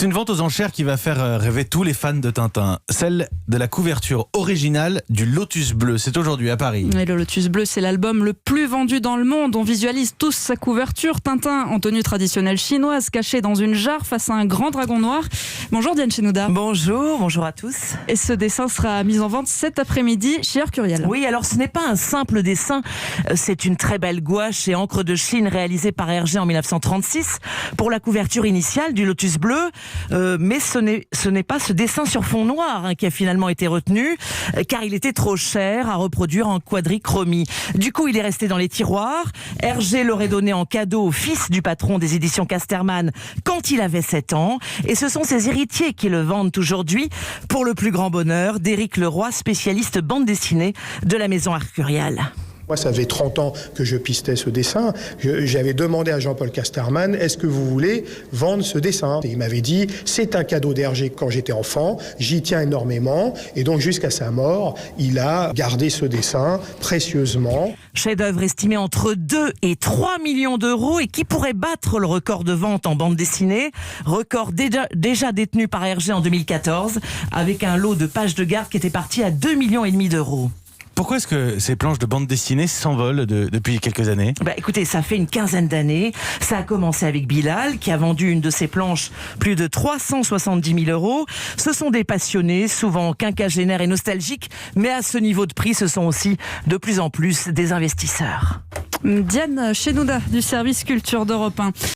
C'est une vente aux enchères qui va faire rêver tous les fans de Tintin. Celle de la couverture originale du Lotus Bleu. C'est aujourd'hui à Paris. Et le Lotus Bleu, c'est l'album le plus vendu dans le monde. On visualise tous sa couverture. Tintin en tenue traditionnelle chinoise, caché dans une jarre face à un grand dragon noir. Bonjour Diane Chenouda. Bonjour à tous. Et ce dessin sera mis en vente cet après-midi chez Arcurial. Oui, alors ce n'est pas un simple dessin, c'est une très belle gouache et encre de Chine réalisée par Hergé en 1936 pour la couverture initiale du Lotus Bleu. Mais ce n'est pas ce dessin sur fond noir qui a finalement été retenu, car il était trop cher à reproduire en quadrichromie. Du coup, il est resté dans les tiroirs. Hergé l'aurait donné en cadeau au fils du patron des éditions Casterman quand il avait 7 ans. Et ce sont ses héritiers qui le vendent aujourd'hui pour le plus grand bonheur d'Éric Leroy, spécialiste bande dessinée de la maison Arcurial. Moi, ça faisait 30 ans que je pistais ce dessin. J'avais demandé à Jean-Paul Casterman, est-ce que vous voulez vendre ce dessin? Et il m'avait dit, c'est un cadeau d'Hergé quand j'étais enfant, j'y tiens énormément. Et donc, jusqu'à sa mort, il a gardé ce dessin précieusement. Chef-d'œuvre estimé entre 2 et 3 millions d'euros et qui pourrait battre le record de vente en bande dessinée. Record déjà détenu par Hergé en 2014, avec un lot de pages de garde qui était parti à 2,5 millions d'euros. Pourquoi est-ce que ces planches de bande dessinée s'envolent depuis quelques années? Écoutez, ça fait une quinzaine d'années. Ça a commencé avec Bilal, qui a vendu une de ses planches plus de 370 000 euros. Ce sont des passionnés, souvent quinquagénaires et nostalgiques, mais à ce niveau de prix, ce sont aussi de plus en plus des investisseurs. Diane Chenouda du service culture d'Europe 1.